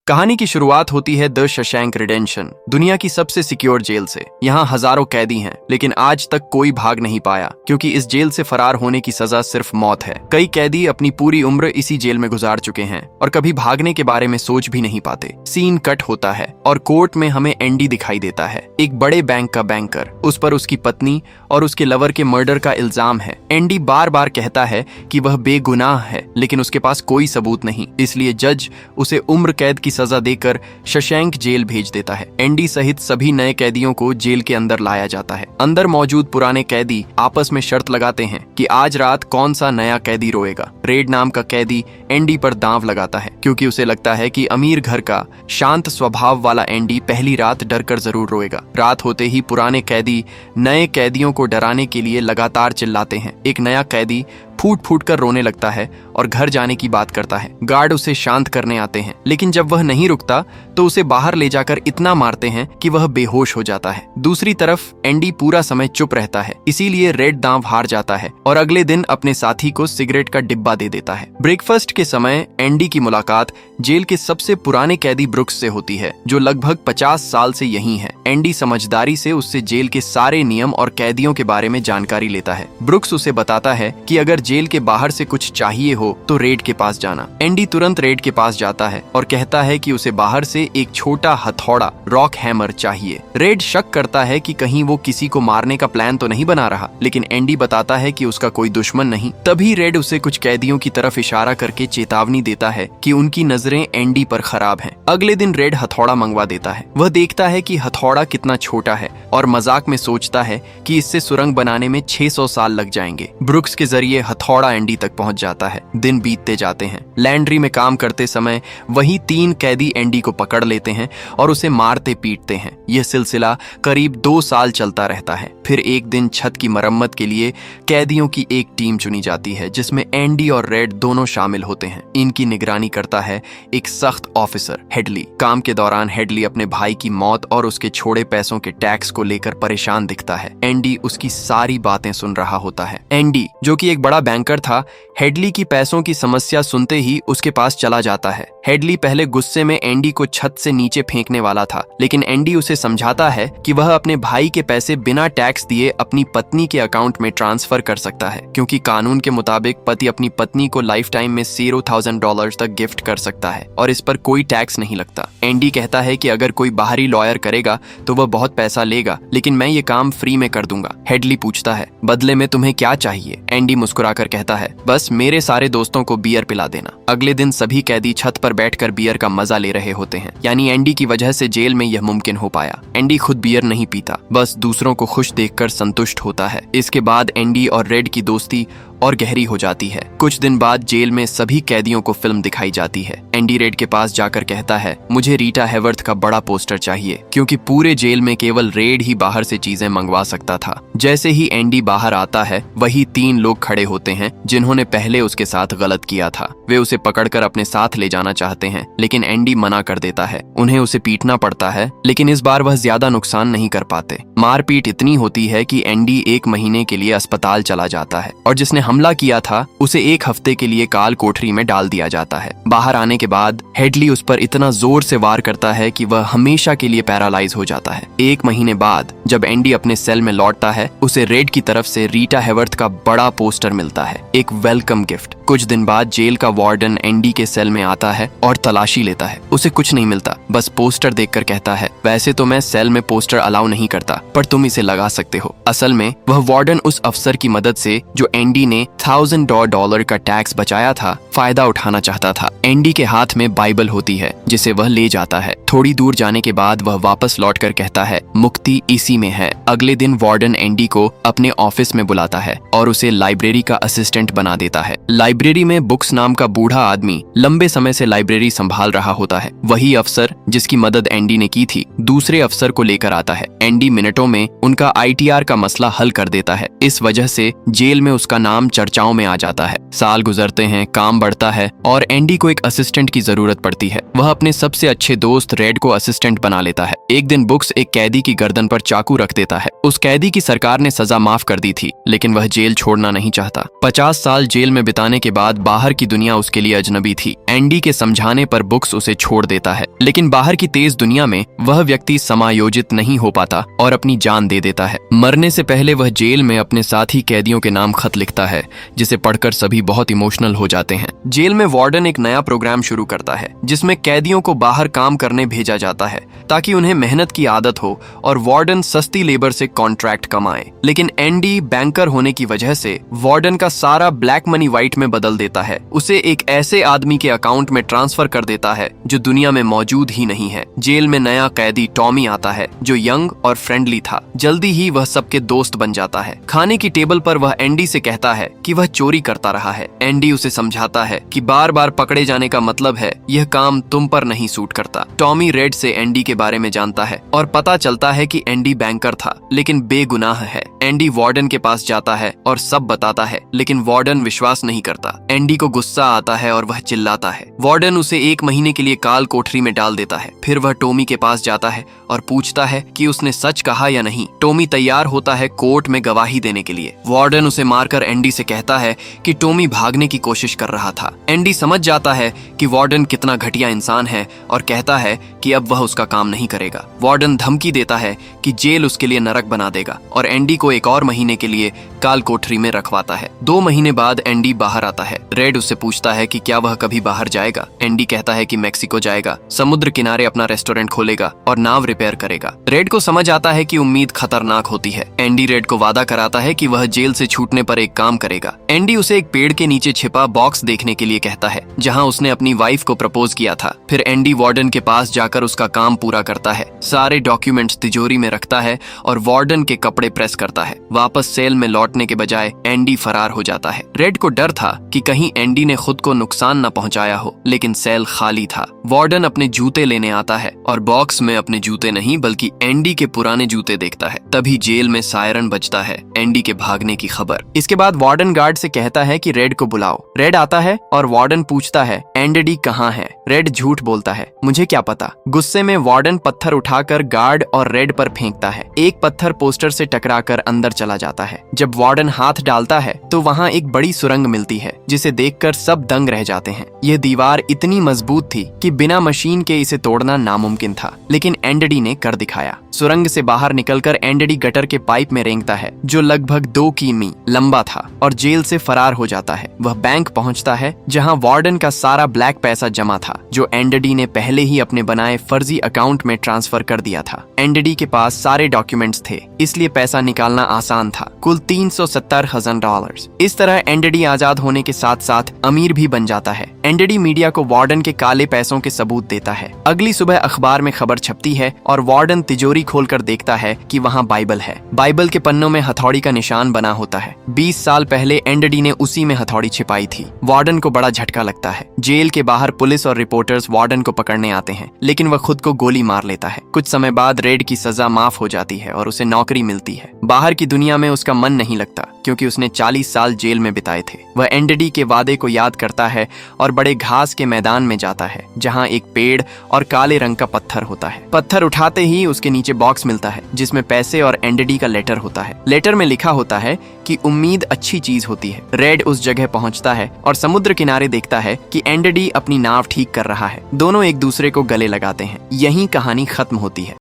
कहानी की शुरुआत होती है द शशैंक रिडेम्पशन, दुनिया की सबसे सिक्योर जेल से। यहाँ हजारों कैदी हैं, लेकिन आज तक कोई भाग नहीं पाया क्योंकि इस जेल से फरार होने की सजा सिर्फ मौत है। कई कैदी अपनी पूरी उम्र इसी जेल में गुजार चुके हैं और कभी भागने के बारे में सोच भी नहीं पाते। सीन कट होता है और कोर्ट में हमें एंडी दिखाई देता है, एक बड़े बैंक का बैंकर। उस पर उसकी पत्नी और उसके लवर के मर्डर का इल्जाम है। एंडी बार बार कहता है कि वह बेगुनाह है, लेकिन उसके पास कोई सबूत नहीं, इसलिए जज उसे उम्र कैद की सजा देकर शशैंक जेल भेज देता है। एंडी सहित सभी नए कैदियों को जेल के अंदर लाया जाता है। अंदर मौजूद पुराने कैदी आपस में शर्त लगाते हैं कि आज रात कौन सा नया कैदी रोएगा। रेड नाम का कैदी एंडी पर दांव लगाता है क्योंकि उसे लगता है कि अमीर घर का शांत स्वभाव वाला एंडी पहली रात डरकर जरूर रोएगा। रात होते ही पुराने कैदी नए कैदियों को डराने के लिए लगातार चिल्लाते हैं। एक नया कैदी फूट फूट कर रोने लगता है और घर जाने की बात करता है। गार्ड उसे शांत करने आते हैं, लेकिन जब वह नहीं रुकता तो उसे बाहर ले जाकर इतना मारते हैं कि वह बेहोश हो जाता है। दूसरी तरफ एंडी पूरा समय चुप रहता है, इसीलिए रेड दांव हार जाता है और अगले दिन अपने साथी को सिगरेट का डिब्बा दे देता है। ब्रेकफास्ट के समय एंडी की मुलाकात जेल के सबसे पुराने कैदी ब्रुक्स से होती है, जो लगभग 50 साल से यहीं है। एंडी समझदारी से उससे जेल के सारे नियम और कैदियों के बारे में जानकारी लेता है। ब्रुक्स उसे बताता है कि अगर जेल के बाहर से कुछ चाहिए हो तो रेड के पास जाना। एंडी तुरंत रेड के पास जाता है और कहता है कि उसे बाहर से एक छोटा हथौड़ा रॉक हैमर चाहिए। रेड शक करता है कि कहीं वो किसी को मारने का प्लान तो नहीं बना रहा, लेकिन एंडी बताता है कि उसका कोई दुश्मन नहीं। तभी रेड उसे कुछ कैदियों की तरफ इशारा करके चेतावनी देता है कि उनकी नजरें एंडी पर खराब हैं। अगले दिन रेड हथौड़ा मंगवा देता है। वह देखता है कि हथौड़ा कितना छोटा है और मजाक में सोचता है कि इससे सुरंग बनाने में 600 साल लग जाएंगे। ब्रुक्स के जरिए हथौड़ा एंडी तक पहुंच जाता है। दिन बीतते जाते हैं। लैंड्री में काम करते समय वही 3 कैदी एंडी को पकड़ लेते हैं और उसे मारते पीटते हैं। यह सिलसिला करीब 2 साल चलता रहता है। फिर एक दिन छत की मरम्मत के लिए कैदियों की एक टीम चुनी जाती है, जिसमें एंडी और रेड दोनों शामिल होते हैं। इनकी निगरानी करता है एक सख्त ऑफिसर हेडली। काम के दौरान हेडली अपने भाई की मौत और उसके छोड़े पैसों के टैक्स को लेकर परेशान दिखता है। एंडी उसकी सारी बातें सुन रहा होता है। एंडी, जो कि एक बड़ा बैंकर था, हेडली की पैसों की समस्या सुनते ही उसके पास चला जाता है। हेडली पहले गुस्से में एंडी को छत से नीचे फेंकने वाला था, लेकिन एंडी उसे समझाता है कि वह अपने भाई के पैसे बिना टैक्स दिए अपनी पत्नी के अकाउंट में ट्रांसफर कर सकता है, क्योंकि कानून के मुताबिक पति अपनी पत्नी को लाइफ टाइम में $0,000 तक गिफ्ट कर सकता है और इस पर कोई टैक्स नहीं लगता। एंडी कहता है कि अगर कोई बाहरी लॉयर करेगा तो वह बहुत पैसा लेगा, लेकिन मैं ये काम फ्री में कर दूंगा। हेडली पूछता है, बदले में तुम्हें क्या चाहिए? एंडी मुस्कुराकर कहता है, बस मेरे सारे दोस्तों को बियर पिला देना। अगले दिन सभी कैदी छत पर बैठकर बियर का मजा ले रहे होते हैं, यानी एंडी की वजह से जेल में यह मुमकिन हो पाया। एंडी खुद बियर नहीं पीता, बस दूसरों को खुश देखकर संतुष्ट होता है। इसके बाद एंडी और रेड की दोस्ती और गहरी हो जाती है। कुछ दिन बाद जेल में सभी कैदियों को फिल्म दिखाई जाती है। एंडी रेड के पास जाकर कहता है, मुझे रीटा हैवर्थ का बड़ा पोस्टर चाहिए, क्योंकि पूरे जेल में केवल रेड ही बाहर से चीजें मंगवा सकता था। जैसे ही एंडी बाहर आता है, वही 3 लोग खड़े होते हैं जिन्होंने पहले उसके साथ गलत किया था। वे उसे पकड़कर अपने साथ ले जाना चाहते हैं, लेकिन एंडी मना कर देता है। उन्हें उसे पीटना पड़ता है, लेकिन इस बार वह ज्यादा नुकसान नहीं कर पाते। मारपीट इतनी होती है कि एंडी 1 महीने के लिए अस्पताल चला जाता है और जिसने हमला किया था उसे 1 हफ्ते के लिए काल कोठरी में डाल दिया जाता है। बाहर आने के बाद हेडली उस पर इतना जोर से वार करता है कि वह हमेशा के लिए पैरालाइज हो जाता है। 1 महीने बाद जब एंडी अपने सेल में लौटता है, उसे रेड की तरफ से रीटा हैवर्थ का बड़ा पोस्टर मिलता है, एक वेलकम गिफ्ट। कुछ दिन बाद जेल का वार्डन एंडी के सेल में आता है और तलाशी लेता है। उसे कुछ नहीं मिलता, बस पोस्टर देखकर कहता है, वैसे तो मैं सेल में पोस्टर अलाउ नहीं करता, पर तुम इसे लगा सकते हो। असल में वह वार्डन उस अफसर की मदद से, जो एंडी ने $1,000 का टैक्स बचाया था, फायदा उठाना चाहता था। एंडी के हाथ में बाइबल होती है, जिसे वह ले जाता है। थोड़ी दूर जाने के बाद वह वापस लौटकर कहता है, मुक्ति इसी में है। अगले दिन वार्डन एंडी को अपने ऑफिस में बुलाता है और उसे लाइब्रेरी का असिस्टेंट बना देता है। लाइब्रेरी में बुक्स नाम का बूढ़ा आदमी लंबे समय से लाइब्रेरी संभाल रहा होता है। वही अफसर जिसकी मदद एंडी ने की थी, दूसरे अफसर को लेकर आता है। एंडी मिनटों में उनका ITR का मसला हल कर देता है। इस वजह से जेल में उसका नाम नाम चर्चाओं में आ जाता है। साल गुजरते हैं, काम बढ़ता है और एंडी को एक असिस्टेंट की जरूरत पड़ती है। वह अपने सबसे अच्छे दोस्त रेड को असिस्टेंट बना लेता है। एक दिन बुक्स एक कैदी की गर्दन पर चाकू रख देता है। उस कैदी की सरकार ने सजा माफ कर दी थी, लेकिन वह जेल छोड़ना नहीं चाहता। 50 साल जेल में बिताने के बाद बाहर की दुनिया उसके लिए अजनबी थी। एंडी के समझाने पर बुक्स उसे छोड़ देता है, लेकिन बाहर की तेज दुनिया में वह व्यक्ति समायोजित नहीं हो पाता और अपनी जान दे देता है। मरने से पहले वह जेल में अपने साथी कैदियों के नाम खत लिखता है, जिसे पढ़कर सभी बहुत इमोशनल हो जाते हैं। जेल में वार्डन एक नया प्रोग्राम शुरू करता है, जिसमें कैदियों को बाहर काम करने भेजा जाता है ताकि उन्हें मेहनत की आदत हो और वार्डन सस्ती लेबर से कॉन्ट्रैक्ट कमाए। लेकिन एंडी बैंकर होने की वजह से वार्डन का सारा ब्लैक मनी व्हाइट में बदल देता है। उसे एक ऐसे आदमी के अकाउंट में ट्रांसफर कर देता है जो दुनिया में मौजूद ही नहीं है। जेल में नया कैदी टॉमी आता है, जो यंग और फ्रेंडली था। जल्दी ही वह सबके दोस्त बन जाता है। खाने की टेबल पर वह एंडी से कहता है कि वह चोरी करता रहा है। एंडी उसे समझाता है कि बार बार पकड़े जाने का मतलब है यह काम तुम पर नहीं सूट करता। टॉमी रेड से एंडी के बारे में जानता है और पता चलता है कि एंडी बैंकर था, लेकिन बेगुनाह है। एंडी वार्डन के पास जाता है और सब बताता है, लेकिन वार्डन विश्वास नहीं करता। एंडी को गुस्सा आता है और वह चिल्लाता है। वार्डन उसे 1 महीने के लिए काल कोठरी में डाल देता है। फिर वह टॉमी के पास जाता है और पूछता है कि उसने सच कहा या नहीं। टॉमी तैयार होता है कोर्ट में गवाही देने के लिए। वार्डन उसे मारकर एंडी से कहता है कि टॉमी भागने की कोशिश कर रहा था। एंडी समझ जाता है कि वार्डन कितना घटिया इंसान है और कहता है कि अब वह उसका काम नहीं करेगा। वार्डन धमकी देता है कि जेल उसके लिए नरक बना देगा और एंडी को 1 और महीने के लिए काल कोठरी में रखवाता है। 2 महीने बाद एंडी बाहर आता है। रेड उससे पूछता है कि क्या वह कभी बाहर जाएगा। एंडी कहता है कि मैक्सिको जाएगा, समुद्र किनारे अपना रेस्टोरेंट खोलेगा और नाव रिपेयर करेगा। रेड को समझ आता है कि उम्मीद खतरनाक होती है। एंडी रेड को वादा कराता है कि वह जेल से छूटने पर एक काम करेगा। एंडी उसे एक पेड़ के नीचे छिपा बॉक्स देखने के लिए कहता है, जहां उसने अपनी वाइफ को प्रपोज किया था। फिर एंडी वार्डन के पास जाकर उसका काम पूरा करता है। सारे डॉक्यूमेंट्स तिजोरी में रखता है और वार्डन के कपड़े प्रेस करता है। वापस सेल में लौटने के बजाय एंडी फरार हो जाता है। रेड को डर था कि कहीं एंडी ने खुद को नुकसान न पहुंचाया हो, लेकिन सेल खाली था। वार्डन अपने जूते लेने आता है और बॉक्स में अपने जूते नहीं बल्कि एंडी के पुराने जूते देखता है। तभी जेल में सायरन बजता है, एंडी के भागने की खबर। इसके बाद वार्डन गार्ड से कहता है कि रेड को बुलाओ। रेड आता है और वार्डन पूछता है एंडी कहाँ है। रेड झूठ बोलता है, मुझे क्या पता। गुस्से में वार्डन पत्थर उठाकर गार्ड और रेड पर फेंकता है। एक पत्थर पोस्टर से टकराकर अंदर चला जाता है। जब वार्डन हाथ डालता है तो वहाँ एक बड़ी सुरंग मिलती है, जिसे देखकर सब दंग रह जाते हैं। यह दीवार इतनी मजबूत थी कि बिना मशीन के इसे तोड़ना नामुमकिन था, लेकिन एंडी ने कर दिखाया। सुरंग से बाहर निकलकर एंडी गटर के पाइप में रेंगता है, जो लगभग 2 किमी लंबा था, और जेल से फरार हो जाता है। वह बैंक पहुंचता है, जहां वार्डन का सारा ब्लैक पैसा जमा था, जो एंडी ने पहले ही अपने बनाए फर्जी अकाउंट में ट्रांसफर कर दिया था। एंडी के पास सारे डॉक्यूमेंट्स थे, इसलिए पैसा निकालना आसान था, कुल $370,000। इस तरह एंडी आजाद होने के साथ साथ अमीर भी बन जाता है। एंडी मीडिया को वार्डन के काले पैसों के सबूत देता है। अगली सुबह अखबार में खबर छपती है और वार्डन तिजोरी खोलकर देखता है कि वहाँ बाइबल है। बाइबल के पन्नों में हथौड़ी का निशान बना होता है। 20 साल पहले एंडी ने उसी में हथौड़ी छिपाई थी। वार्डन को बड़ा झटका लगता है। जेल के बाहर पुलिस और रिपोर्टर्स वार्डन को पकड़ने आते हैं, लेकिन वह खुद को गोली मार लेता है। कुछ समय बाद रेड की सजा माफ हो जाती है और उसे नौकरी मिलती है। बाहर की दुनिया में उसका मन नहीं लगता, क्योंकि उसने 40 साल जेल में बिताए थे। वह एंडी के वादे को याद करता है और बड़े घास के मैदान में जाता है, जहां एक पेड़ और काले रंग का पत्थर होता है। पत्थर उठाते ही उसके नीचे बॉक्स मिलता है, जिसमें पैसे और एंडी का लेटर होता है। लेटर में लिखा होता है कि उम्मीद अच्छी चीज होती है। रेड उस जगह पहुंचता है और समुद्र किनारे देखता है कि एंडी अपनी नाव ठीक कर रहा है। दोनों एक दूसरे को गले लगाते हैं। यहीं कहानी खत्म होती है।